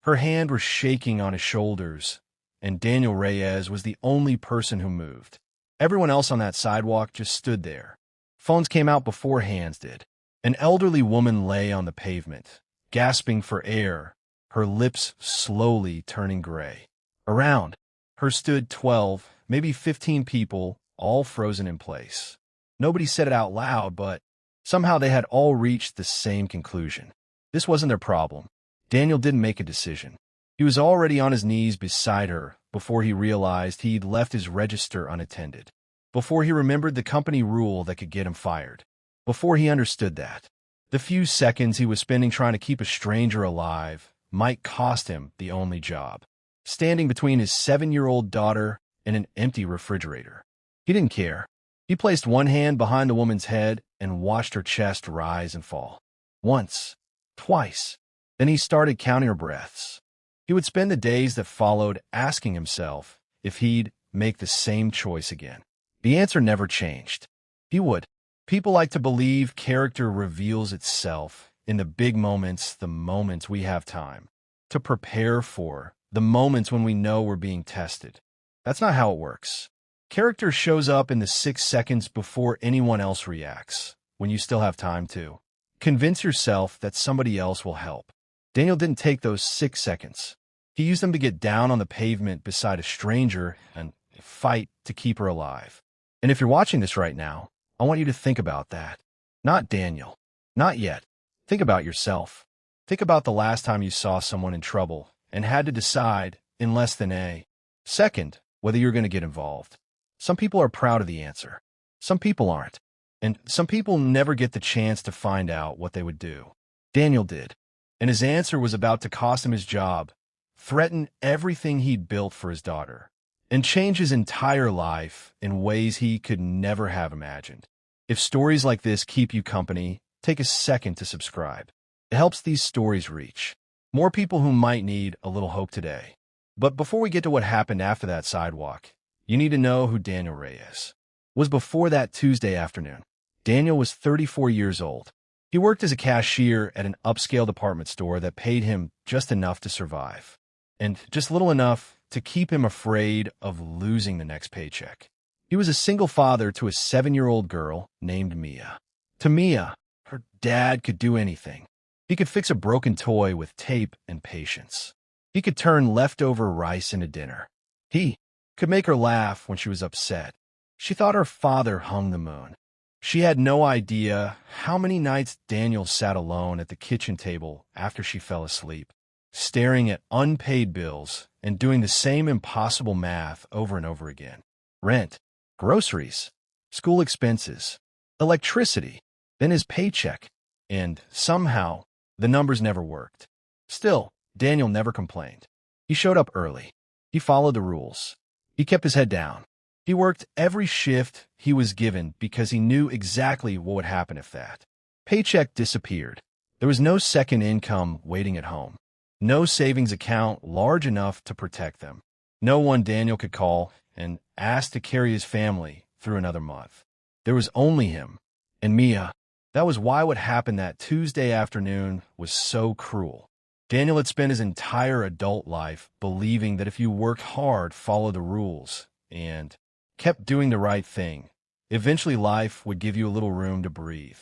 Her hand was shaking on his shoulders, and Daniel Reyes was the only person who moved. Everyone else on that sidewalk just stood there. Phones came out before hands did. An elderly woman lay on the pavement, gasping for air, her lips slowly turning gray. Around her stood 12, maybe 15 people, all frozen in place. Nobody said it out loud, but somehow they had all reached the same conclusion. This wasn't their problem. Daniel didn't make a decision. He was already on his knees beside her before he realized he'd left his register unattended, before he remembered the company rule that could get him fired, before he understood that the few seconds he was spending trying to keep a stranger alive might cost him the only job, standing between his 7-year-old daughter and an empty refrigerator. He didn't care. He placed one hand behind the woman's head and watched her chest rise and fall. Once, twice. Then he started counting her breaths. He would spend the days that followed asking himself if he'd make the same choice again. The answer never changed. He would. People like to believe character reveals itself in the big moments, the moments we have time to prepare for, the moments when we know we're being tested. That's not how it works. Character shows up in the 6 seconds before anyone else reacts, when you still have time to convince yourself that somebody else will help. Daniel didn't take those 6 seconds. He used them to get down on the pavement beside a stranger and fight to keep her alive. And if you're watching this right now, I want you to think about that. Not Daniel. Not yet. Think about yourself. Think about the last time you saw someone in trouble and had to decide, in less than a second, whether you're going to get involved. Some people are proud of the answer. Some people aren't. And some people never get the chance to find out what they would do. Daniel did. And his answer was about to cost him his job, threaten everything he'd built for his daughter, and change his entire life in ways he could never have imagined. If stories like this keep you company, take a second to subscribe. It helps these stories reach more people who might need a little hope today. But before we get to what happened after that sidewalk, you need to know who Daniel Reyes was before that Tuesday afternoon. Daniel was 34 years old. He worked as a cashier at an upscale department store that paid him just enough to survive, and just little enough to keep him afraid of losing the next paycheck. He was a single father to a 7-year-old girl named Mia. To Mia, her dad could do anything. He could fix a broken toy with tape and patience. He could turn leftover rice into dinner. He could make her laugh when she was upset. She thought her father hung the moon. She had no idea how many nights Daniel sat alone at the kitchen table after she fell asleep, staring at unpaid bills and doing the same impossible math over and over again. Rent, groceries, school expenses, electricity, then his paycheck, and somehow the numbers never worked. Still, Daniel never complained. He showed up early. He followed the rules. He kept his head down. He worked every shift he was given because he knew exactly what would happen if that paycheck disappeared. There was no second income waiting at home. No savings account large enough to protect them. No one Daniel could call and ask to carry his family through another month. There was only him and Mia. That was why what happened that Tuesday afternoon was so cruel. Daniel had spent his entire adult life believing that if you worked hard, followed the rules, and kept doing the right thing, eventually life would give you a little room to breathe.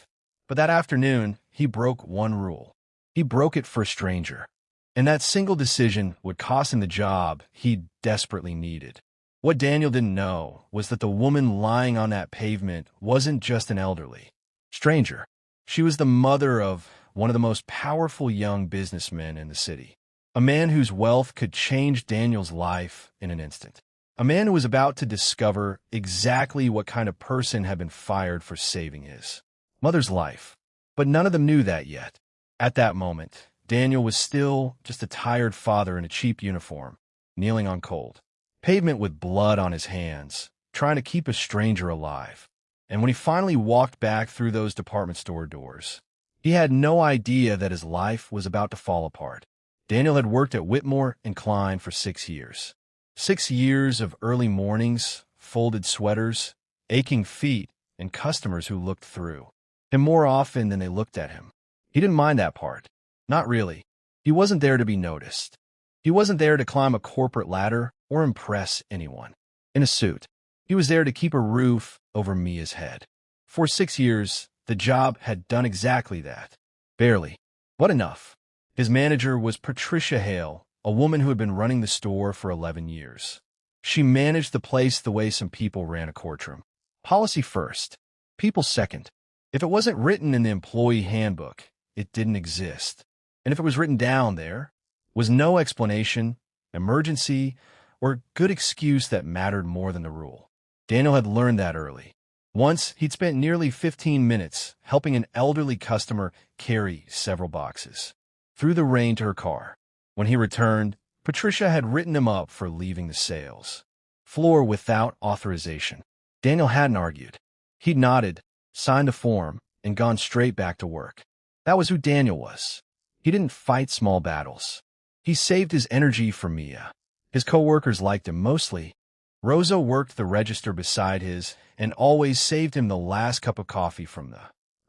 But that afternoon, he broke one rule. He broke it for a stranger. And that single decision would cost him the job he desperately needed. What Daniel didn't know was that the woman lying on that pavement wasn't just an elderly stranger. She was the mother of one of the most powerful young businessmen in the city. A man whose wealth could change Daniel's life in an instant. A man who was about to discover exactly what kind of person had been fired for saving his mother's life. But none of them knew that yet. At that moment, Daniel was still just a tired father in a cheap uniform, kneeling on cold pavement with blood on his hands, trying to keep a stranger alive. And when he finally walked back through those department store doors, he had no idea that his life was about to fall apart. Daniel had worked at Whitmore and Klein for 6 years. 6 years of early mornings, folded sweaters, aching feet, and customers who looked through him more often than they looked at him. He didn't mind that part. Not really. He wasn't there to be noticed. He wasn't there to climb a corporate ladder or impress anyone. In a suit, he was there to keep a roof over Mia's head. For 6 years, the job had done exactly that. Barely, but enough. His manager was Patricia Hale, a woman who had been running the store for 11 years. She managed the place the way some people ran a courtroom. Policy first, people second. If it wasn't written in the employee handbook, it didn't exist. And if it was written down, there was no explanation, emergency, or good excuse that mattered more than the rule. Daniel had learned that early. Once, he'd spent nearly 15 minutes helping an elderly customer carry several boxes through the rain to her car. When he returned, Patricia had written him up for leaving the sales floor without authorization. Daniel hadn't argued. He'd nodded, signed a form, and gone straight back to work. That was who Daniel was. He didn't fight small battles. He saved his energy for Mia. His coworkers liked him mostly. Rosa worked the register beside his and always saved him the last cup of coffee from the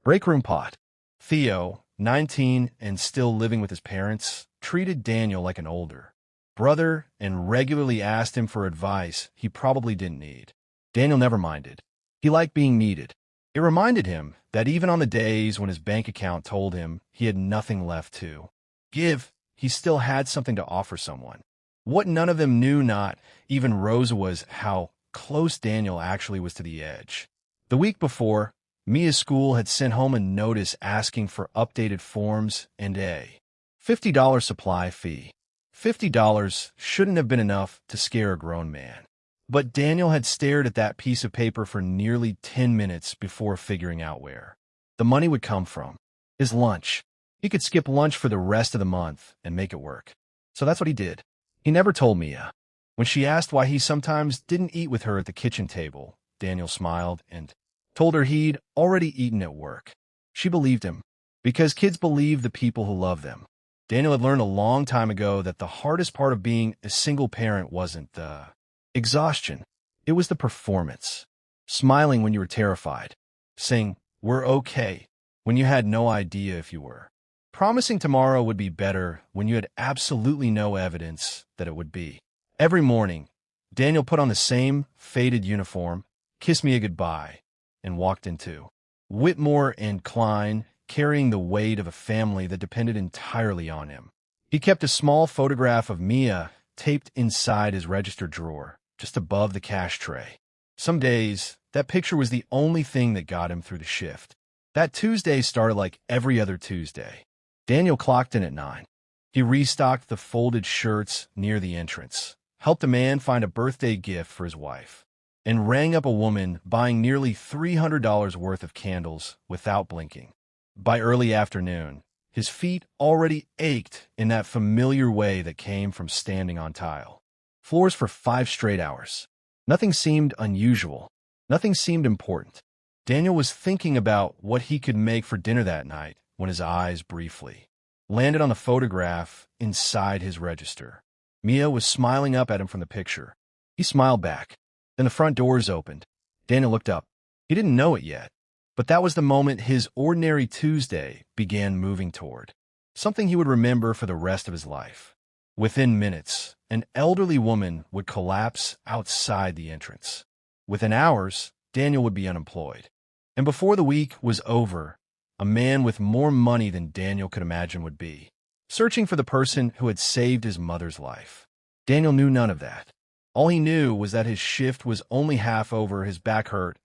break room pot. Theo, 19 and still living with his parents, treated Daniel like an older brother and regularly asked him for advice he probably didn't need. Daniel never minded. He liked being needed. It reminded him that even on the days when his bank account told him he had nothing left to give, he still had something to offer someone. What none of them knew, not even Rosa, was how close Daniel actually was to the edge. The week before, Mia's school had sent home a notice asking for updated forms and a $50 supply fee. $50 shouldn't have been enough to scare a grown man. But Daniel had stared at that piece of paper for nearly 10 minutes before figuring out where the money would come from. His lunch. He could skip lunch for the rest of the month and make it work. So that's what he did. He never told Mia. When she asked why he sometimes didn't eat with her at the kitchen table, Daniel smiled and told her he'd already eaten at work. She believed him, because kids believe the people who love them. Daniel had learned a long time ago that the hardest part of being a single parent wasn't the exhaustion. It was the performance. Smiling when you were terrified. Saying, "We're okay," when you had no idea if you were. Promising tomorrow would be better when you had absolutely no evidence that it would be. Every morning, Daniel put on the same faded uniform, kissed Mia goodbye, and walked into Whitmore and Klein, carrying the weight of a family that depended entirely on him. He kept a small photograph of Mia taped inside his register drawer, just above the cash tray. Some days, that picture was the only thing that got him through the shift. That Tuesday started like every other Tuesday. Daniel clocked in at 9. He restocked the folded shirts near the entrance, helped a man find a birthday gift for his wife, and rang up a woman buying nearly $300 worth of candles without blinking. By early afternoon, his feet already ached in that familiar way that came from standing on tile floors for 5 straight hours. Nothing seemed unusual. Nothing seemed important. Daniel was thinking about what he could make for dinner that night when his eyes briefly landed on the photograph inside his register. Mia was smiling up at him from the picture. He smiled back. Then the front doors opened. Daniel looked up. He didn't know it yet, but that was the moment his ordinary Tuesday began moving toward something he would remember for the rest of his life. Within minutes, an elderly woman would collapse outside the entrance. Within hours, Daniel would be unemployed. And before the week was over, a man with more money than Daniel could imagine would be searching for the person who had saved his mother's life. Daniel knew none of that. All he knew was that his shift was only half over, his back hurt,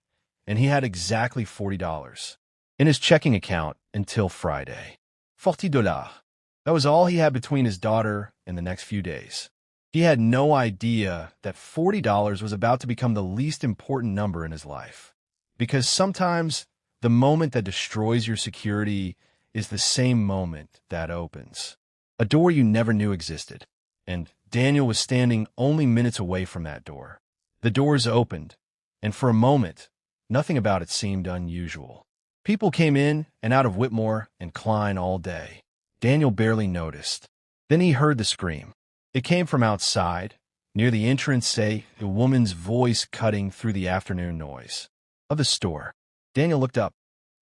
and he had exactly $40 in his checking account until Friday. $40. That was all he had between his daughter and the next few days. He had no idea that $40 was about to become the least important number in his life. Because sometimes the moment that destroys your security is the same moment that opens a door you never knew existed. And Daniel was standing only minutes away from that door. The doors opened, and for a moment, nothing about it seemed unusual. People came in and out of Whitmore and Klein all day. Daniel barely noticed. Then he heard the scream. It came from outside, near the entrance, a woman's voice cutting through the afternoon noise of the store. Daniel looked up.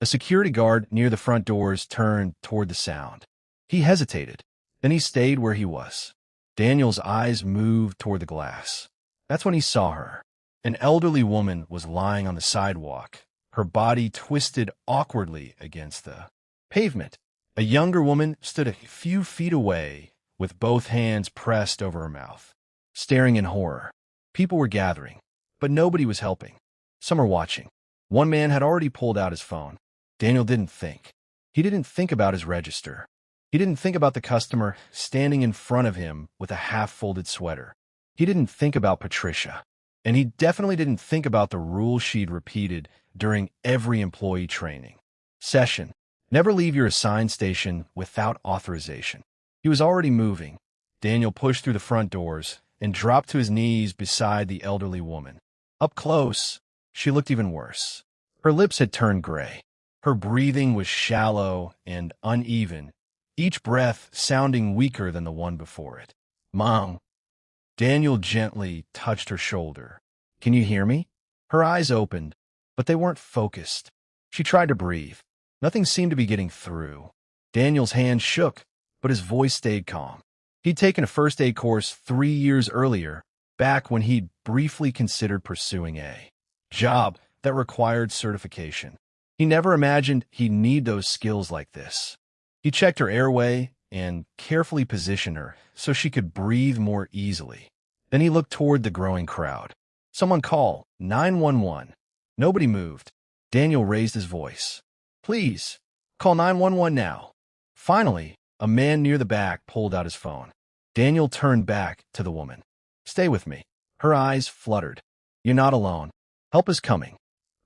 A security guard near the front doors turned toward the sound. He hesitated. Then he stayed where he was. Daniel's eyes moved toward the glass. That's when he saw her. An elderly woman was lying on the sidewalk, her body twisted awkwardly against the pavement. A younger woman stood a few feet away, with both hands pressed over her mouth, staring in horror. People were gathering, but nobody was helping. Some were watching. One man had already pulled out his phone. Daniel didn't think. He didn't think about his register. He didn't think about the customer standing in front of him with a half-folded sweater. He didn't think about Patricia. And he definitely didn't think about the rule she'd repeated during every employee training session. Never leave your assigned station without authorization. He was already moving. Daniel pushed through the front doors and dropped to his knees beside the elderly woman. Up close, she looked even worse. Her lips had turned gray. Her breathing was shallow and uneven, each breath sounding weaker than the one before it. Mom. Daniel gently touched her shoulder. Can you hear me? Her eyes opened, but they weren't focused. She tried to breathe. Nothing seemed to be getting through. Daniel's hand shook, but his voice stayed calm. He'd taken a first aid course 3 years earlier, back when he'd briefly considered pursuing a job that required certification. He never imagined he'd need those skills like this. He checked her airway and carefully positioned her so she could breathe more easily. Then he looked toward the growing crowd. Someone call 911. Nobody moved. Daniel raised his voice. Please, call 911 now. Finally, a man near the back pulled out his phone. Daniel turned back to the woman. Stay with me. Her eyes fluttered. You're not alone. Help is coming.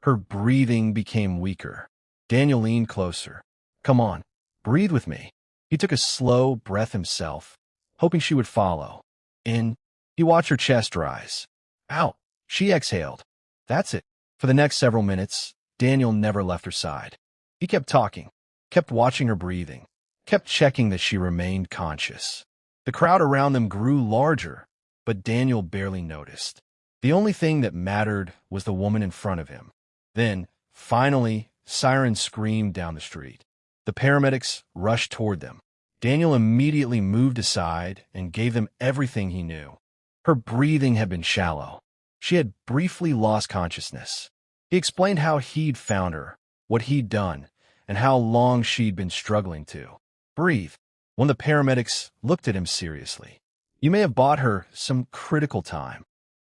Her breathing became weaker. Daniel leaned closer. Come on, breathe with me. He took a slow breath himself, hoping she would follow. In, he watched her chest rise. Out, she exhaled. That's it. For the next several minutes, Daniel never left her side. He kept talking, kept watching her breathing, kept checking that she remained conscious. The crowd around them grew larger, but Daniel barely noticed. The only thing that mattered was the woman in front of him. Then, finally, sirens screamed down the street. The paramedics rushed toward them. Daniel immediately moved aside and gave them everything he knew. Her breathing had been shallow. She had briefly lost consciousness. He explained how he'd found her, what he'd done, and how long she'd been struggling to breathe. One of the paramedics looked at him seriously. You may have bought her some critical time.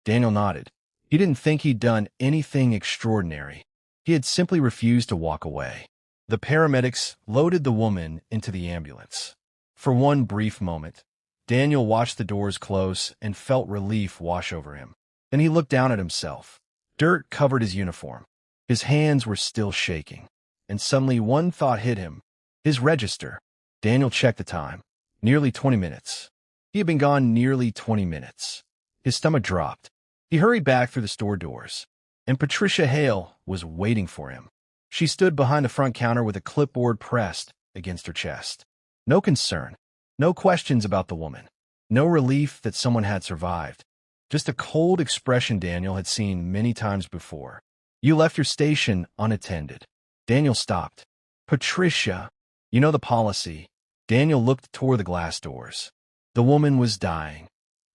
Daniel nodded. He didn't think he'd done anything extraordinary. He had simply refused to walk away. The paramedics loaded the woman into the ambulance. For one brief moment, Daniel watched the doors close and felt relief wash over him. Then he looked down at himself. Dirt covered his uniform. His hands were still shaking. And suddenly one thought hit him. His register. Daniel checked the time. Nearly 20 minutes. He had been gone nearly 20 minutes. His stomach dropped. He hurried back through the store doors. And Patricia Hale was waiting for him. She stood behind the front counter with a clipboard pressed against her chest. No concern. No questions about the woman. No relief that someone had survived. Just a cold expression Daniel had seen many times before. You left your station unattended. Daniel stopped. Patricia, you know the policy. Daniel looked toward the glass doors. The woman was dying.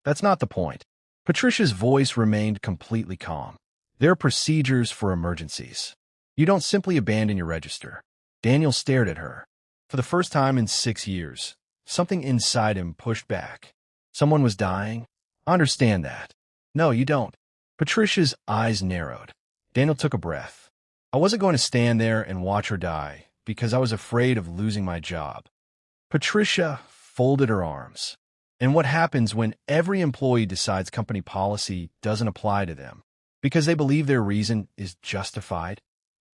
That's not the point. Patricia's voice remained completely calm. There are procedures for emergencies. You don't simply abandon your register. Daniel stared at her. For the first time in 6 years, something inside him pushed back. Someone was dying? I understand that. No, you don't. Patricia's eyes narrowed. Daniel took a breath. I wasn't going to stand there and watch her die because I was afraid of losing my job. Patricia folded her arms. And what happens when every employee decides company policy doesn't apply to them because they believe their reason is justified?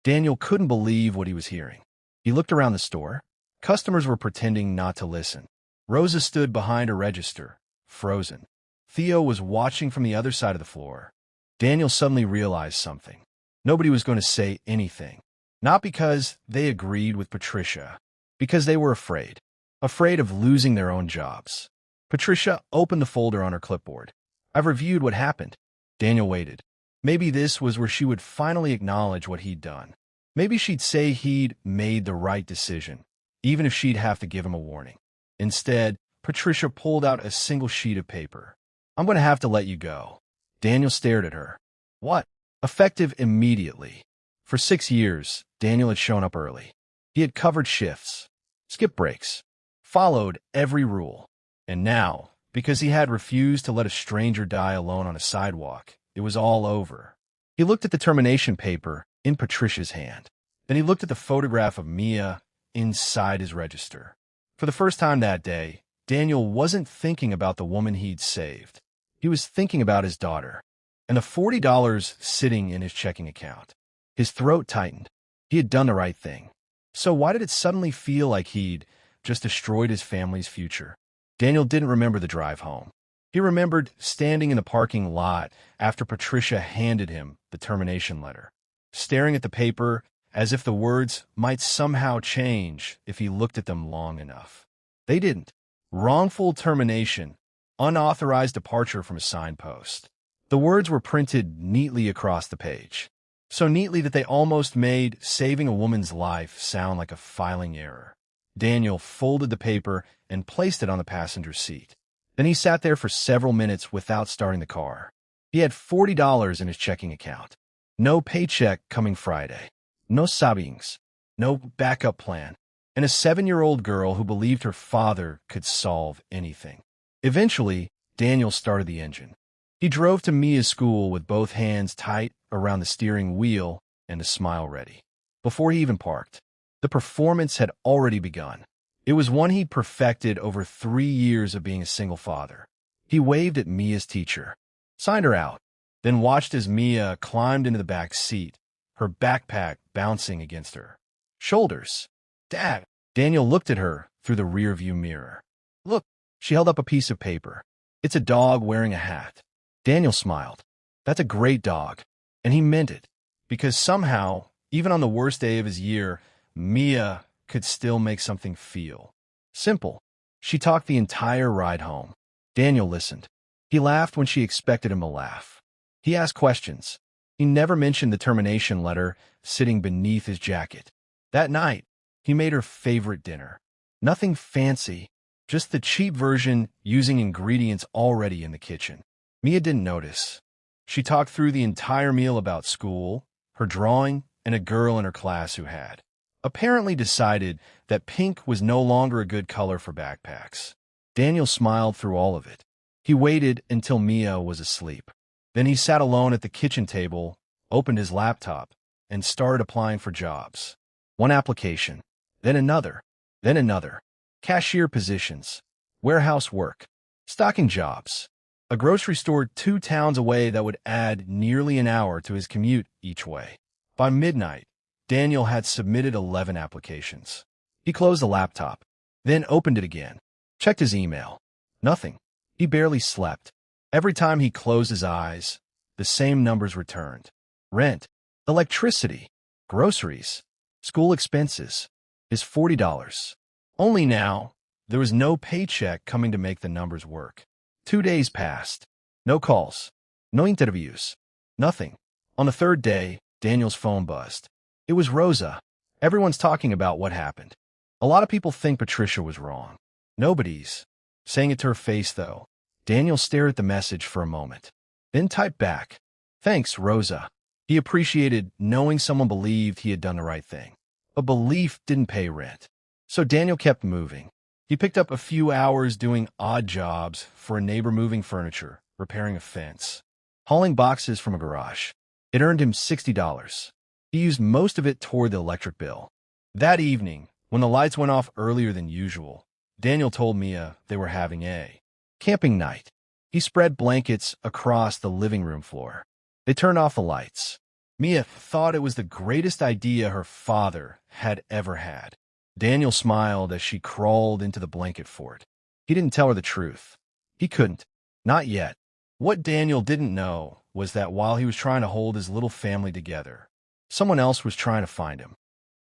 Daniel couldn't believe what he was hearing. He looked around the store. Customers were pretending not to listen. Rosa stood behind her register, frozen. Theo was watching from the other side of the floor. Daniel suddenly realized something. Nobody was going to say anything. Not because they agreed with Patricia, because they were afraid. Afraid of losing their own jobs. Patricia opened the folder on her clipboard. I've reviewed what happened. Daniel waited. Maybe this was where she would finally acknowledge what he'd done. Maybe she'd say he'd made the right decision, even if she'd have to give him a warning. Instead, Patricia pulled out a single sheet of paper. I'm going to have to let you go. Daniel stared at her. What? Effective immediately. For 6 years, Daniel had shown up early. He had covered shifts, skipped breaks, followed every rule. And now, because he had refused to let a stranger die alone on a sidewalk, it was all over. He looked at the termination paper in Patricia's hand. Then he looked at the photograph of Mia inside his register. For the first time that day, Daniel wasn't thinking about the woman he'd saved. He was thinking about his daughter and the $40 sitting in his checking account. His throat tightened. He had done the right thing. So why did it suddenly feel like he'd just destroyed his family's future? Daniel didn't remember the drive home. He remembered standing in the parking lot after Patricia handed him the termination letter, staring at the paper as if the words might somehow change if he looked at them long enough. They didn't. Wrongful termination, unauthorized departure from a signpost. The words were printed neatly across the page, so neatly that they almost made saving a woman's life sound like a filing error. Daniel folded the paper and placed it on the passenger seat. Then he sat there for several minutes without starting the car. He had $40 in his checking account. No paycheck coming Friday. No savings. No backup plan. And a 7-year-old girl who believed her father could solve anything. Eventually, Daniel started the engine. He drove to Mia's school with both hands tight around the steering wheel and a smile ready. Before he even parked, the performance had already begun. It was one he'd perfected over 3 years of being a single father. He waved at Mia's teacher, signed her out, then watched as Mia climbed into the back seat, her backpack bouncing against her shoulders. Dad! Daniel looked at her through the rearview mirror. Look, she held up a piece of paper. It's a dog wearing a hat. Daniel smiled. That's a great dog. And he meant it, because somehow, even on the worst day of his year, Mia could still make something feel. Simple. She talked the entire ride home. Daniel listened. He laughed when she expected him to laugh. He asked questions. He never mentioned the termination letter sitting beneath his jacket. That night, he made her favorite dinner. Nothing fancy, just the cheap version using ingredients already in the kitchen. Mia didn't notice. She talked through the entire meal about school, her drawing, and a girl in her class who had apparently decided that pink was no longer a good color for backpacks. Daniel smiled through all of it. He waited until Mia was asleep. Then he sat alone at the kitchen table, opened his laptop, and started applying for jobs. One application, then another, then another. Cashier positions, warehouse work, stocking jobs, a grocery store 2 towns away that would add nearly an hour to his commute each way. By midnight, Daniel had submitted 11 applications. He closed the laptop, then opened it again, checked his email. Nothing. He barely slept. Every time he closed his eyes, the same numbers returned. Rent, electricity, groceries, school expenses, his $40. Only now, there was no paycheck coming to make the numbers work. 2 days passed. No calls. No interviews. Nothing. On the 3rd day, Daniel's phone buzzed. It was Rosa. Everyone's talking about what happened. A lot of people think Patricia was wrong. Nobody's saying it to her face, though. Daniel stared at the message for a moment, then typed back, "Thanks, Rosa." He appreciated knowing someone believed he had done the right thing. But belief didn't pay rent. So Daniel kept moving. He picked up a few hours doing odd jobs for a neighbor moving furniture, repairing a fence, hauling boxes from a garage. It earned him $60. He used most of it toward the electric bill. That evening, when the lights went off earlier than usual, Daniel told Mia they were having a camping night. He spread blankets across the living room floor. They turned off the lights. Mia thought it was the greatest idea her father had ever had. Daniel smiled as she crawled into the blanket fort. He didn't tell her the truth. He couldn't. Not yet. What Daniel didn't know was that while he was trying to hold his little family together, someone else was trying to find him.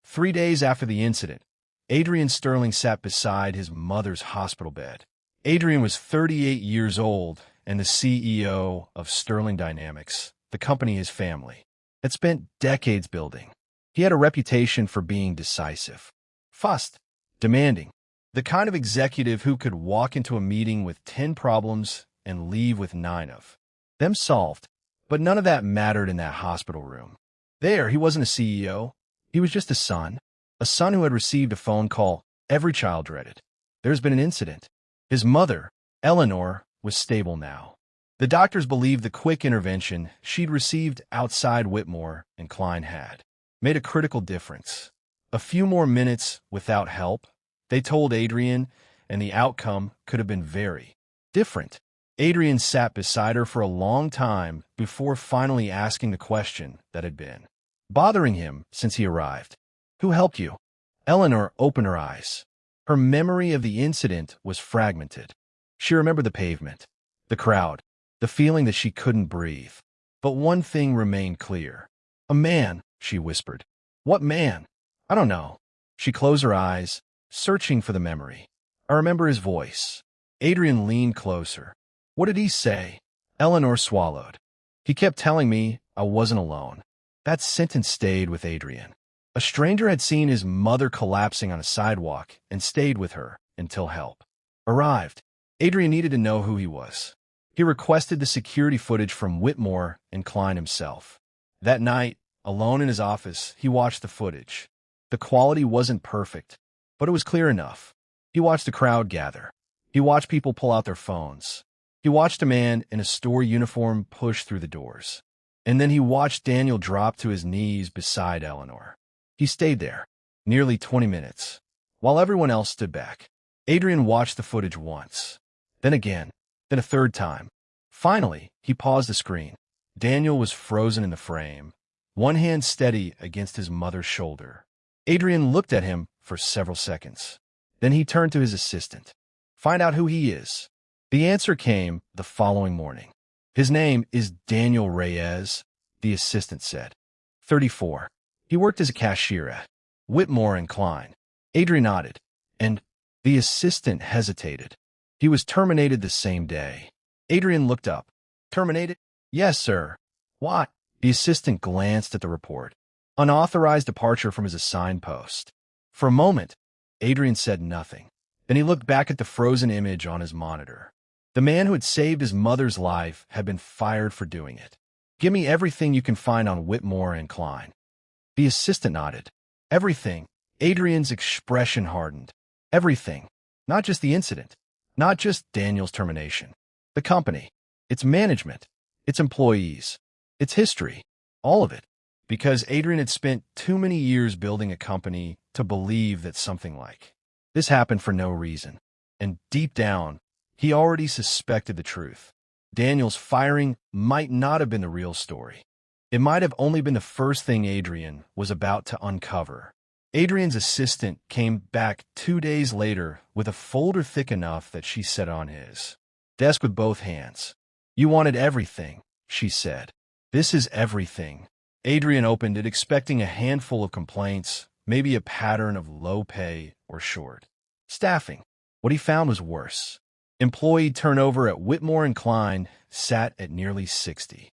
3 days after the incident, Adrian Sterling sat beside his mother's hospital bed. Adrian was 38 years old and the CEO of Sterling Dynamics, the company his family had spent decades building. He had a reputation for being decisive, fussed, demanding. The kind of executive who could walk into a meeting with 10 problems and leave with 9 of them solved. But none of that mattered in that hospital room. There, he wasn't a CEO. He was just a son who had received a phone call every child dreaded. There's been an incident. His mother, Eleanor, was stable now. The doctors believed the quick intervention she'd received outside Whitmore and Klein had made a critical difference. A few more minutes without help, they told Adrian, and the outcome could have been very different. Adrian sat beside her for a long time before finally asking the question that had been bothering him since he arrived. Who helped you? Eleanor opened her eyes. Her memory of the incident was fragmented. She remembered the pavement, the crowd, the feeling that she couldn't breathe. But one thing remained clear. A man, she whispered. What man? I don't know. She closed her eyes, searching for the memory. I remember his voice. Adrian leaned closer. What did he say? Eleanor swallowed. He kept telling me I wasn't alone. That sentence stayed with Adrian. A stranger had seen his mother collapsing on a sidewalk and stayed with her until help arrived. Adrian needed to know who he was. He requested the security footage from Whitmore and Klein himself. That night, alone in his office, he watched the footage. The quality wasn't perfect, but it was clear enough. He watched the crowd gather. He watched people pull out their phones. He watched a man in a store uniform push through the doors. And then he watched Daniel drop to his knees beside Eleanor. He stayed there, nearly 20 minutes, while everyone else stood back. Adrian watched the footage once, then again, then a third time. Finally, he paused the screen. Daniel was frozen in the frame, one hand steady against his mother's shoulder. Adrian looked at him for several seconds. Then he turned to his assistant. Find out who he is. The answer came the following morning. His name is Daniel Reyes, the assistant said. 34. He worked as a cashier at Whitmore and Klein. Adrian nodded, and the assistant hesitated. He was terminated the same day. Adrian looked up. Terminated? Yes, sir. Why? The assistant glanced at the report. Unauthorized departure from his assigned post. For a moment, Adrian said nothing. Then he looked back at the frozen image on his monitor. The man who had saved his mother's life had been fired for doing it. Give me everything you can find on Whitmore and Klein. The assistant nodded. Everything. Adrian's expression hardened. Everything. Not just the incident. Not just Daniel's termination. The company. Its management. Its employees. Its history. All of it. Because Adrian had spent too many years building a company to believe that something like this happened for no reason. And deep down, he already suspected the truth. Daniel's firing might not have been the real story. It might have only been the first thing Adrian was about to uncover. Adrian's assistant came back 2 days later with a folder thick enough that she set on his desk with both hands. You wanted everything, she said. This is everything. Adrian opened it, expecting a handful of complaints, maybe a pattern of low pay or short staffing. What he found was worse. Employee turnover at Whitmore and Klein sat at nearly 60%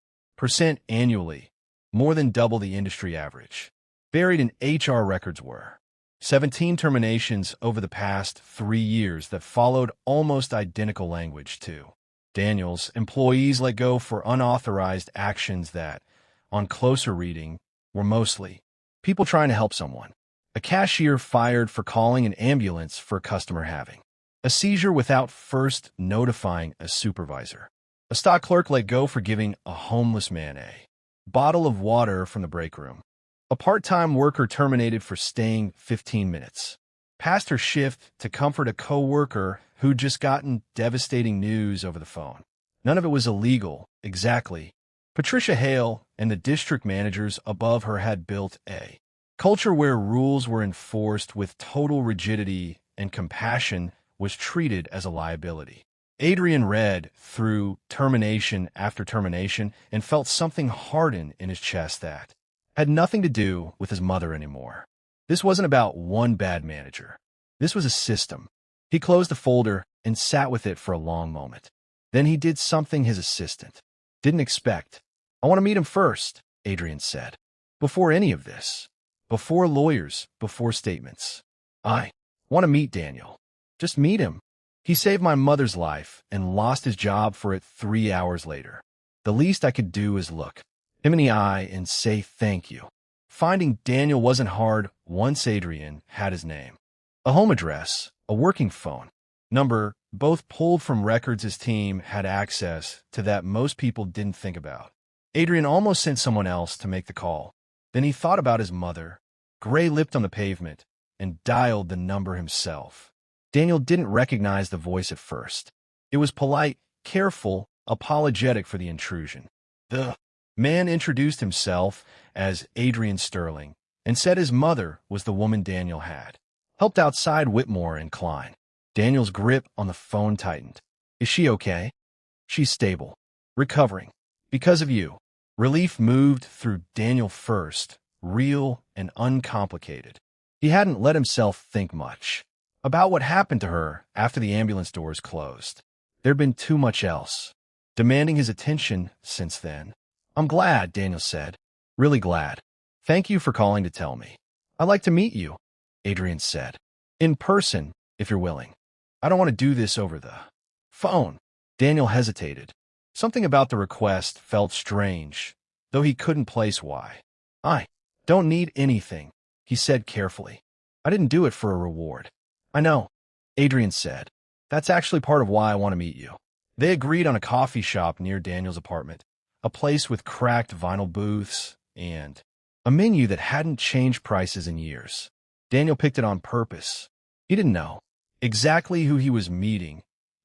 annually, more than double the industry average. Buried in HR records were 17 terminations over the past 3 years that followed almost identical language to Daniel's. Employees let go for unauthorized actions that, on closer reading, were mostly people trying to help someone. A cashier fired for calling an ambulance for a customer having a seizure without first notifying a supervisor. A stock clerk let go for giving a homeless man a bottle of water from the break room. A part-time worker terminated for staying 15 minutes past her shift to comfort a co-worker who'd just gotten devastating news over the phone. None of it was illegal, exactly. Patricia Hale and the district managers above her had built a culture where rules were enforced with total rigidity and compassion was treated as a liability. Adrian read through termination after termination and felt something harden in his chest that had nothing to do with his mother anymore. This wasn't about one bad manager. This was a system. He closed the folder and sat with it for a long moment. Then he did something his assistant didn't expect. I want to meet him first, Adrian said. Before any of this. Before lawyers, before statements. I want to meet Daniel. Just meet him. He saved my mother's life and lost his job for it 3 hours later. The least I could do is look him in the eye and say thank you. Finding Daniel wasn't hard once Adrian had his name. A home address, a working phone number, both pulled from records his team had access to that most people didn't think about. Adrian almost sent someone else to make the call. Then he thought about his mother, gray-lipped on the pavement, and dialed the number himself. Daniel didn't recognize the voice at first. It was polite, careful, apologetic for the intrusion. The man introduced himself as Adrian Sterling and said his mother was the woman Daniel had helped outside Whitmore and Klein. Daniel's grip on the phone tightened. Is she okay? She's stable. Recovering. Because of you. Relief moved through Daniel first, real and uncomplicated. He hadn't let himself think much about what happened to her after the ambulance doors closed. There'd been too much else, demanding his attention since then. I'm glad, Daniel said. Really glad. Thank you for calling to tell me. I'd like to meet you, Adrian said. In person, if you're willing. I don't want to do this over the phone. Daniel hesitated. Something about the request felt strange, though he couldn't place why. I don't need anything, he said carefully. I didn't do it for a reward. I know, Adrian said. That's actually part of why I want to meet you. They agreed on a coffee shop near Daniel's apartment, a place with cracked vinyl booths and a menu that hadn't changed prices in years. Daniel picked it on purpose. He didn't know exactly who he was meeting,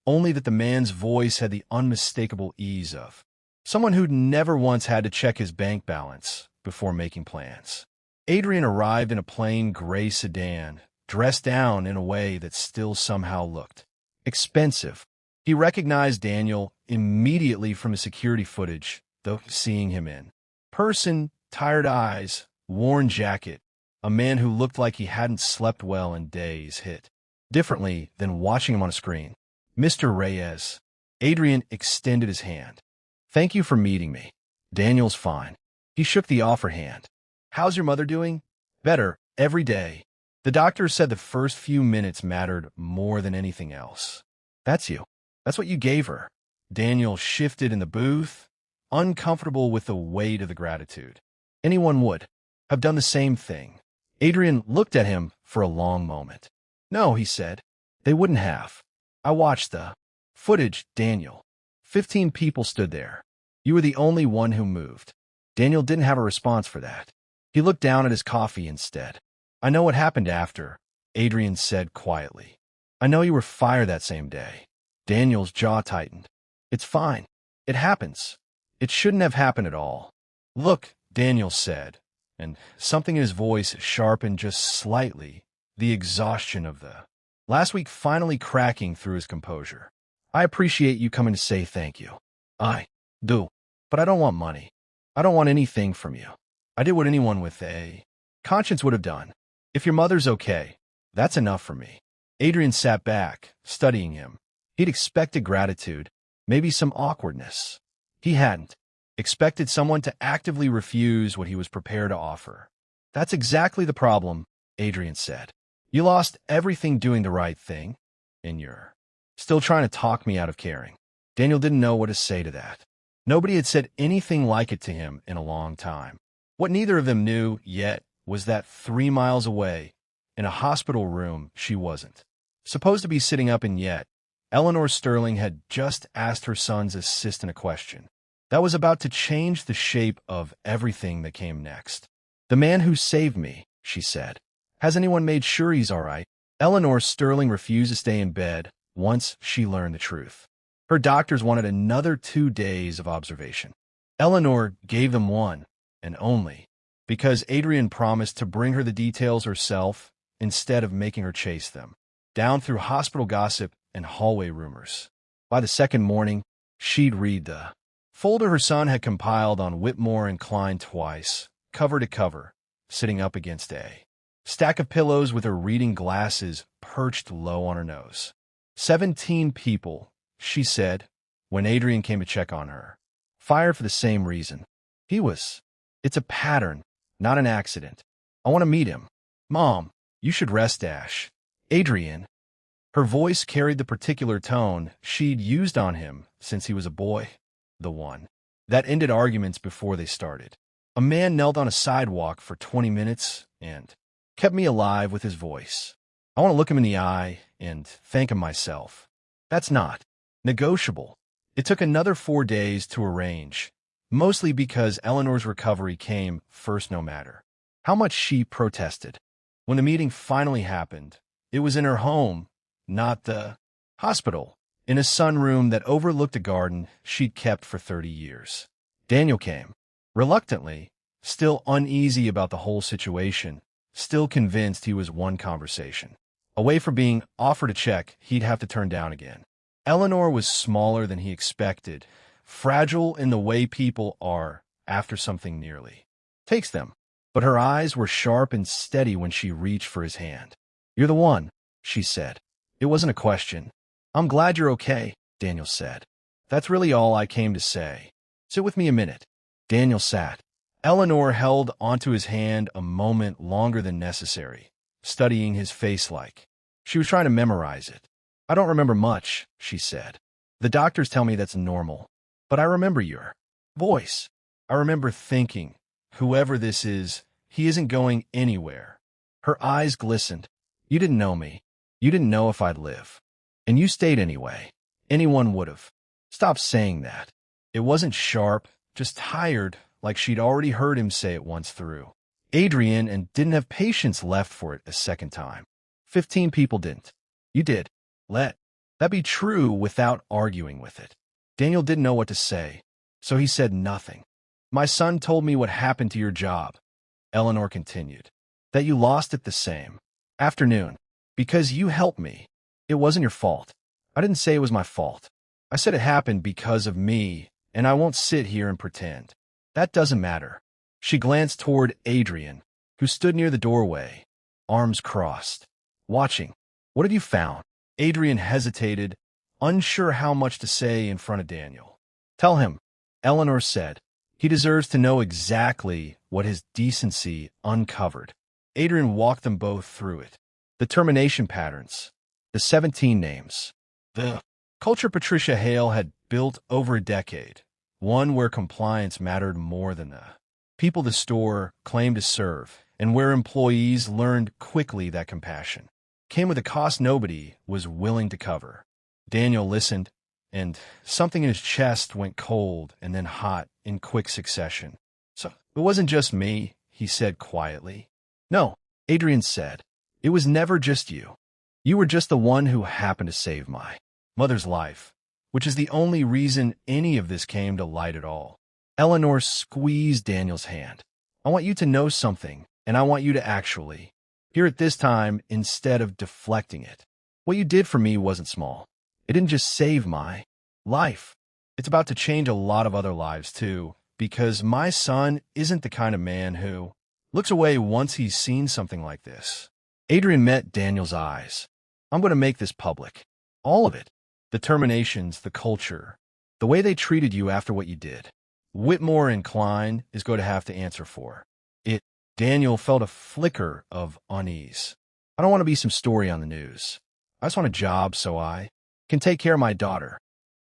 only that the man's voice had the unmistakable ease of someone who'd never once had to check his bank balance before making plans. Adrian arrived in a plain gray sedan, dressed down in a way that still somehow looked expensive. He recognized Daniel immediately from the security footage, though seeing him in person, tired eyes, worn jacket, a man who looked like he hadn't slept well in days hit differently than watching him on a screen. Mr. Reyes. Adrian extended his hand. Thank you for meeting me. Daniel's fine. He shook the offer hand. How's your mother doing? Better, every day. The doctor said the first few minutes mattered more than anything else. That's you. That's what you gave her. Daniel shifted in the booth, uncomfortable with the weight of the gratitude. Anyone would have done the same thing. Adrian looked at him for a long moment. No, he said. They wouldn't have. I watched the footage, Daniel. 15 people stood there. You were the only one who moved. Daniel didn't have a response for that. He looked down at his coffee instead. I know what happened after, Adrian said quietly. I know you were fired that same day. Daniel's jaw tightened. It's fine. It happens. It shouldn't have happened at all. Look, Daniel said, and something in his voice sharpened just slightly, the exhaustion of the last week finally cracking through his composure. I appreciate you coming to say thank you. I do. But I don't want money. I don't want anything from you. I did what anyone with a conscience would have done. If your mother's okay, that's enough for me. Adrian sat back, studying him. He'd expected gratitude, maybe some awkwardness. He hadn't expected someone to actively refuse what he was prepared to offer. That's exactly the problem, Adrian said. You lost everything doing the right thing, and you're still trying to talk me out of caring. Daniel didn't know what to say to that. Nobody had said anything like it to him in a long time. What neither of them knew yet was that 3 miles away, in a hospital room, she wasn't supposed to be sitting up in yet. Eleanor Sterling had just asked her son's assistant a question that was about to change the shape of everything that came next. The man who saved me, she said. Has anyone made sure he's all right? Eleanor Sterling refused to stay in bed once she learned the truth. Her doctors wanted another 2 days of observation. Eleanor gave them one, and only, because Adrian promised to bring her the details herself instead of making her chase them, down through hospital gossip and hallway rumors. By the second morning, she'd read the folder her son had compiled on Whitmore and Klein twice, cover to cover, sitting up against a stack of pillows with her reading glasses perched low on her nose. 17 people, she said, when Adrian came to check on her. Fired for the same reason. It's a pattern, not an accident. I want to meet him. Mom, you should rest, Ash. Adrian, Her voice carried the particular tone she'd used on him since he was a boy, the one that ended arguments before they started. A man knelt on a sidewalk for 20 minutes and kept me alive with his voice. I want to look him in the eye and thank him myself. That's not negotiable. It took another 4 days to arrange, mostly because Eleanor's recovery came first no matter how much she protested. When the meeting finally happened, it was in her home, not the hospital, in a sunroom that overlooked a garden she'd kept for 30 years. Daniel came, reluctantly, still uneasy about the whole situation, still convinced he was one conversation away from being offered a check he'd have to turn down again. Eleanor was smaller than he expected, fragile in the way people are after something nearly takes them. But her eyes were sharp and steady when she reached for his hand. "You're the one," she said. It wasn't a question. "I'm glad you're okay," Daniel said. "That's really all I came to say. Sit with me a minute." Daniel sat. Eleanor held onto his hand a moment longer than necessary, studying his face like she was trying to memorize it. "I don't remember much," she said. "The doctors tell me that's normal. But I remember your voice. I remember thinking, whoever this is, he isn't going anywhere." Her eyes glistened. "You didn't know me. You didn't know if I'd live. And you stayed anyway. Anyone would have." "Stop saying that." It wasn't sharp, just tired, like she'd already heard him say it once through Adrian and didn't have patience left for it a second time. 15 people didn't. You did. Let that be true without arguing with it. Daniel didn't know what to say, so he said nothing. "My son told me what happened to your job," Eleanor continued. "That you lost it the same afternoon. Because you helped me. It wasn't your fault. I didn't say it was my fault. I said it happened because of me, and I won't sit here and pretend. That doesn't matter." She glanced toward Adrian, who stood near the doorway, arms crossed, watching. "What have you found?" Adrian hesitated, unsure how much to say in front of Daniel. "Tell him," Eleanor said. "He deserves to know exactly what his decency uncovered." Adrian walked them both through it. The termination patterns, the 17 names, the culture Patricia Hale had built over a decade, one where compliance mattered more than the people the store claimed to serve, and where employees learned quickly that compassion came with a cost nobody was willing to cover. Daniel listened, and something in his chest went cold and then hot in quick succession. "So it wasn't just me," he said quietly. "No," Adrian said. "It was never just you. You were just the one who happened to save my mother's life, which is the only reason any of this came to light at all." Eleanor squeezed Daniel's hand. "I want you to know something, and I want you to actually hear it this time instead of deflecting it. What you did for me wasn't small. It didn't just save my life. It's about to change a lot of other lives, too, because my son isn't the kind of man who looks away once he's seen something like this." Adrian met Daniel's eyes. "I'm going to make this public. All of it. The terminations, the culture, the way they treated you after what you did. Whitmore and Klein is going to have to answer for it." Daniel felt a flicker of unease. "I don't want to be some story on the news. I just want a job so I can take care of my daughter."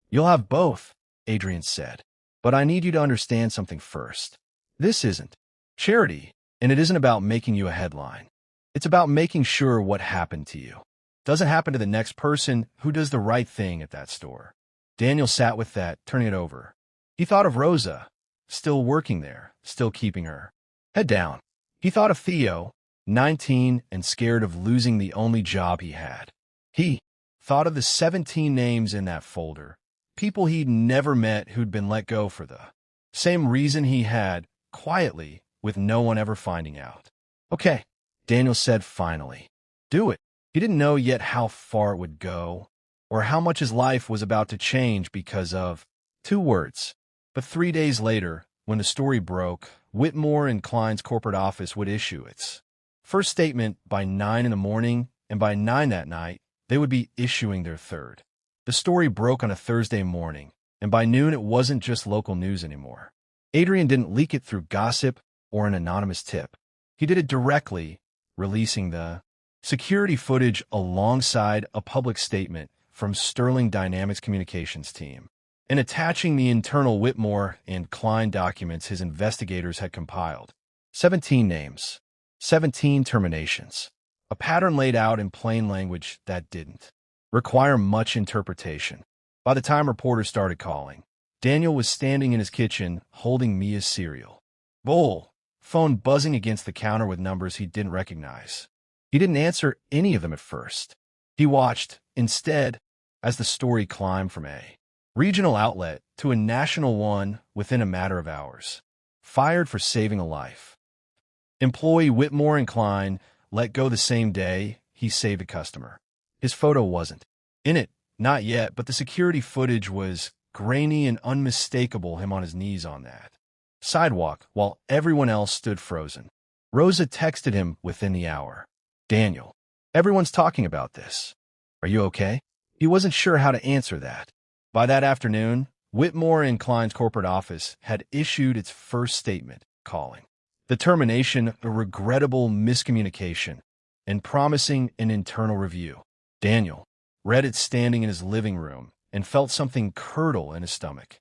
"You'll have both," Adrian said. "But I need you to understand something first. This isn't charity, and it isn't about making you a headline. It's about making sure what happened to you doesn't happen to the next person who does the right thing at that store." Daniel sat with that, turning it over. He thought of Rosa, still working there, still keeping her head down. He thought of Theo, 19 and scared of losing the only job he had. He thought of the 17 names in that folder, people he'd never met who'd been let go for the same reason he had, quietly, with no one ever finding out. "Okay," Daniel said finally. "Do it." He didn't know yet how far it would go, or how much his life was about to change because of 2 words. But 3 days later, when the story broke, Whitmore and Klein's corporate office would issue its first statement by 9 in the morning, and by 9 that night, they would be issuing their third. The story broke on a Thursday morning, and by noon it wasn't just local news anymore. Adrian didn't leak it through gossip or an anonymous tip. He did it directly, releasing the security footage alongside a public statement from Sterling Dynamics Communications team, and attaching the internal Whitmore and Klein documents his investigators had compiled. 17 names, 17 terminations, a pattern laid out in plain language that didn't require much interpretation. By the time reporters started calling, Daniel was standing in his kitchen holding Mia's cereal bowl, phone buzzing against the counter with numbers he didn't recognize. He didn't answer any of them at first. He watched, instead, as the story climbed from a regional outlet to a national one within a matter of hours. Fired for saving a life. Employee Whitmore and Klein let go the same day he saved a customer. His photo wasn't in it, not yet, but the security footage was grainy and unmistakable, him on his knees on that sidewalk while everyone else stood frozen. Rosa texted him within the hour. Daniel, everyone's talking about this. Are you okay? He wasn't sure how to answer that. By that afternoon, Whitmore and Klein's corporate office had issued its first statement, calling the termination a regrettable miscommunication and promising an internal review. Daniel read it standing in his living room and felt something curdle in his stomach.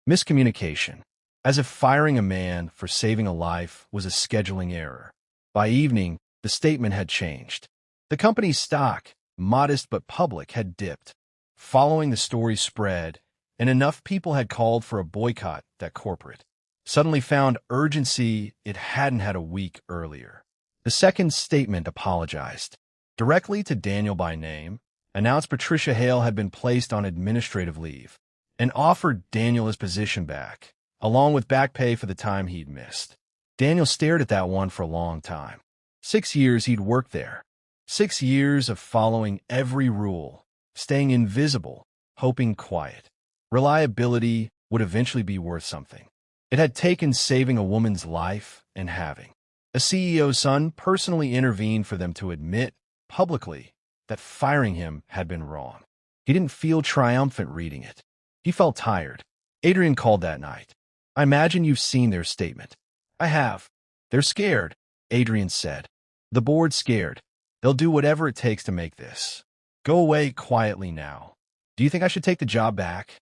Miscommunication. As if firing a man for saving a life was a scheduling error. By evening, the statement had changed. The company's stock, modest but public, had dipped. Following the story's spread, and enough people had called for a boycott that corporate suddenly found urgency it hadn't had a week earlier. The second statement apologized directly to Daniel by name, announced Patricia Hale had been placed on administrative leave, and offered Daniel his position back, along with back pay for the time he'd missed. Daniel stared at that one for a long time. 6 years he'd worked there. 6 years of following every rule, staying invisible, hoping quiet. Reliability would eventually be worth something. It had taken saving a woman's life and having a CEO's son personally intervene for them to admit publicly that firing him had been wrong. He didn't feel triumphant reading it. He felt tired. Adrian called that night. I imagine you've seen their statement. I have. They're scared, Adrian said. The board's scared. They'll do whatever it takes to make this go away quietly now. Do you think I should take the job back?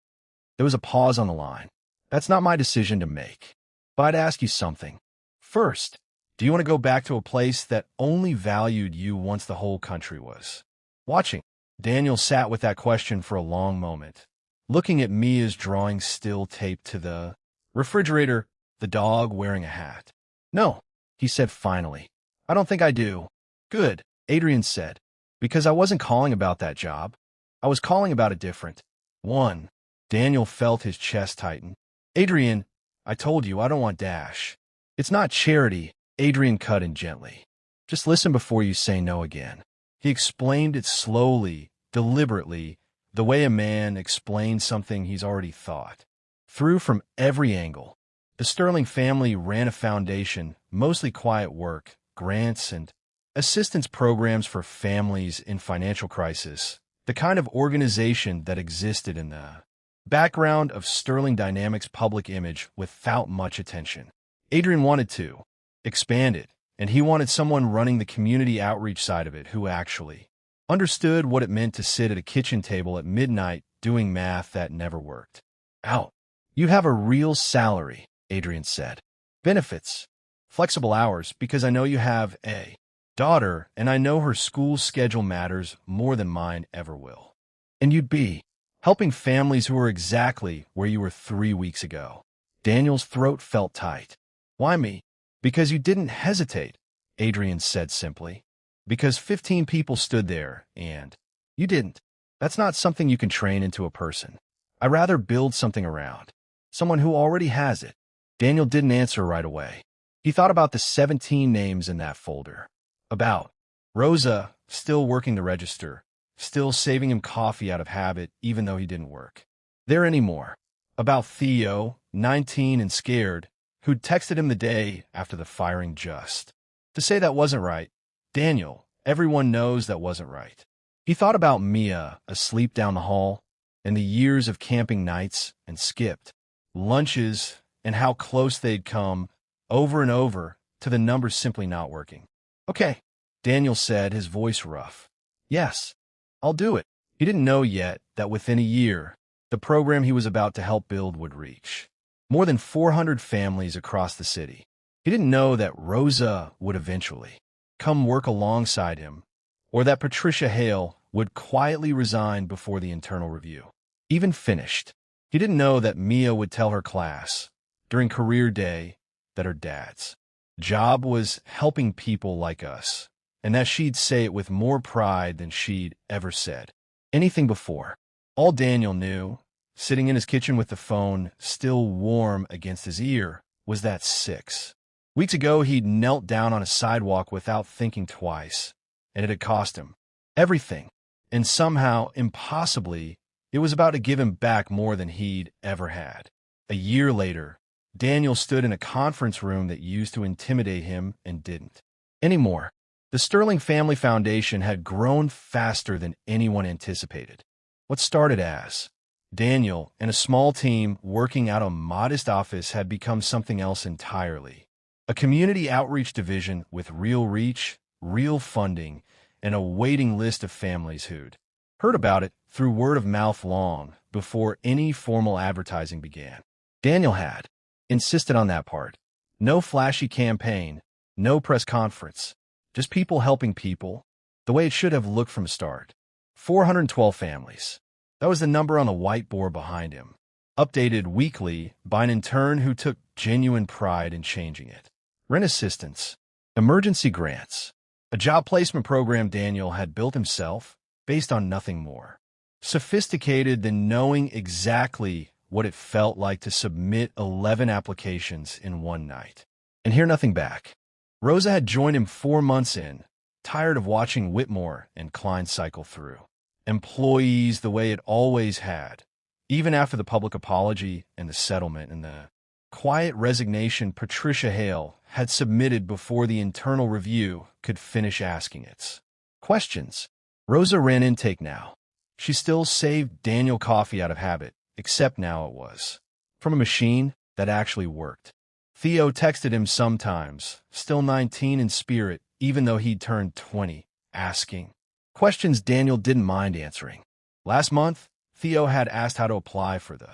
There was a pause on the line. That's not my decision to make. But I'd ask you something. First, do you want to go back to a place that only valued you once the whole country was watching? Daniel sat with that question for a long moment, looking at Mia's drawing still taped to the refrigerator, the dog wearing a hat. No, he said finally. I don't think I do. Good, Adrian said, because I wasn't calling about that job. I was calling about a different one. Daniel felt his chest tighten. Adrian, I told you I don't want Dash. It's not charity, Adrian cut in gently. Just listen before you say no again. He explained it slowly, deliberately, the way a man explains something he's already thought through from every angle. The Sterling family ran a foundation, mostly quiet work, grants, and assistance programs for families in financial crisis, the kind of organization that existed in the background of Sterling Dynamics' public image without much attention. Adrian wanted to expand it, and he wanted someone running the community outreach side of it who actually understood what it meant to sit at a kitchen table at midnight doing math that never worked out. You have a real salary, Adrian said. Benefits, flexible hours, because I know you have a daughter, and I know her school schedule matters more than mine ever will. And you'd be helping families who are exactly where you were 3 weeks ago. Daniel's throat felt tight. Why me? Because you didn't hesitate, Adrian said simply. Because 15 people stood there, and you didn't. That's not something you can train into a person. I'd rather build something around someone who already has it. Daniel didn't answer right away. He thought about the 17 names in that folder. About Rosa, still working the register, still saving him coffee out of habit even though he didn't work there anymore. About Theo, 19 and scared, who'd texted him the day after the firing just to say that wasn't right. Daniel, everyone knows that wasn't right. He thought about Mia, asleep down the hall, and the years of camping nights and skipped lunches, and how close they'd come over and over to the numbers simply not working. Okay, Daniel said, his voice rough. Yes, I'll do it. He didn't know yet that within a year, the program he was about to help build would reach more than 400 families across the city. He didn't know that Rosa would eventually come work alongside him, or that Patricia Hale would quietly resign before the internal review even finished. He didn't know that Mia would tell her class during career day that her dad's job was helping people like us, and that she'd say it with more pride than she'd ever said anything before. All Daniel knew, sitting in his kitchen with the phone still warm against his ear, was that 6 weeks ago he'd knelt down on a sidewalk without thinking twice, and it had cost him everything. And somehow, impossibly, it was about to give him back more than he'd ever had. A year later, Daniel stood in a conference room that used to intimidate him and didn't anymore. The Sterling Family Foundation had grown faster than anyone anticipated. What started as Daniel and a small team working out a modest office had become something else entirely. A community outreach division with real reach, real funding, and a waiting list of families who'd heard about it through word of mouth long before any formal advertising began. Daniel had insisted on that part. No flashy campaign, no press conference, just people helping people, the way it should have looked from the start. 412 families. That was the number on the whiteboard behind him, updated weekly by an intern who took genuine pride in changing it. Rent assistance, emergency grants, a job placement program Daniel had built himself based on nothing more sophisticated than knowing exactly what it felt like to submit 11 applications in one night and hear nothing back. Rosa had joined him 4 months in, tired of watching Whitmore and Klein cycle through employees the way it always had, even after the public apology and the settlement and the quiet resignation Patricia Hale had submitted before the internal review could finish asking its questions. Rosa ran intake now. She still saved Daniel coffee out of habit, except now it was from a machine that actually worked. Theo texted him sometimes, still 19 in spirit, even though he'd turned 20, asking questions Daniel didn't mind answering. Last month, Theo had asked how to apply for the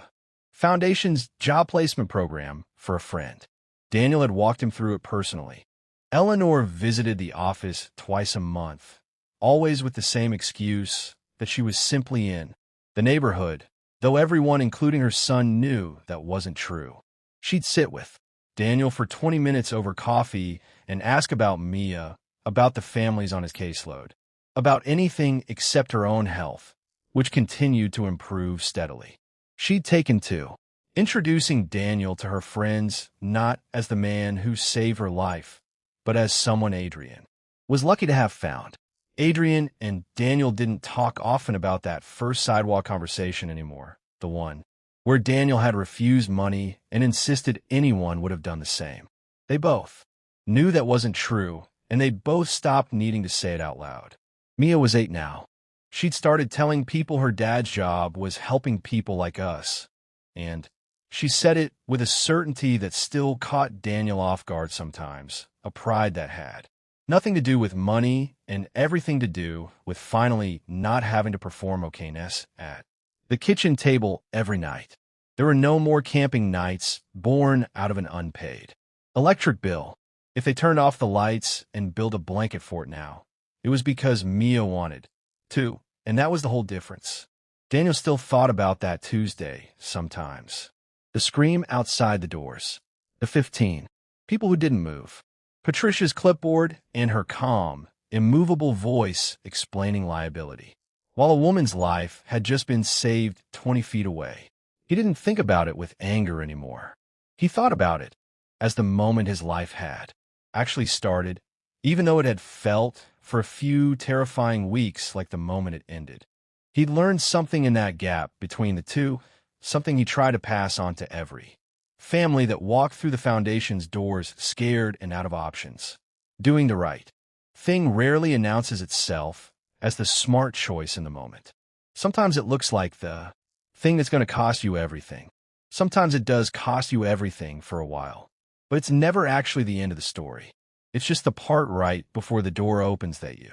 Foundation's job placement program for a friend. Daniel had walked him through it personally. Eleanor visited the office twice a month, always with the same excuse that she was simply in the neighborhood, though everyone, including her son, knew that wasn't true. She'd sit with Daniel for 20 minutes over coffee and ask about Mia, about the families on his caseload, about anything except her own health, which continued to improve steadily. She'd taken to introducing Daniel to her friends not as the man who saved her life, but as someone Adrian was lucky to have found. Adrian and Daniel didn't talk often about that first sidewalk conversation anymore, the one where Daniel had refused money and insisted anyone would have done the same. They both knew that wasn't true, and they'd both stopped needing to say it out loud. Mia was 8 now. She'd started telling people her dad's job was helping people like us, and she said it with a certainty that still caught Daniel off guard sometimes, a pride that had nothing to do with money and everything to do with finally not having to perform okayness at the kitchen table every night. There were no more camping nights born out of an unpaid electric bill. If they turned off the lights and built a blanket fort now, it was because Mia wanted to, and that was the whole difference. Daniel still thought about that Tuesday sometimes. The scream outside the doors. The 15 people who didn't move. Patricia's clipboard and her calm, immovable voice explaining liability, while a woman's life had just been saved 20 feet away. He didn't think about it with anger anymore. He thought about it as the moment his life had actually started, even though it had felt for a few terrifying weeks like the moment it ended. He'd learned something in that gap between the two, something he tried to pass on to every family that walked through the Foundation's doors scared and out of options. Doing the right thing rarely announces itself as the smart choice in the moment. Sometimes it looks like the thing that's going to cost you everything. Sometimes it does cost you everything for a while, but it's never actually the end of the story. It's just the part right before the door opens that you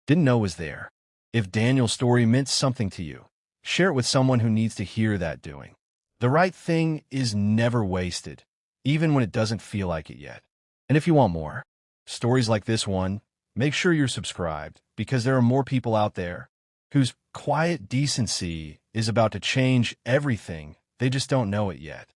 didn't know was there. If Daniel's story meant something to you, share it with someone who needs to hear that. Doing the right thing is never wasted, even when it doesn't feel like it yet. And if you want more stories like this one, make sure you're subscribed, because there are more people out there whose quiet decency is about to change everything. They just don't know it yet.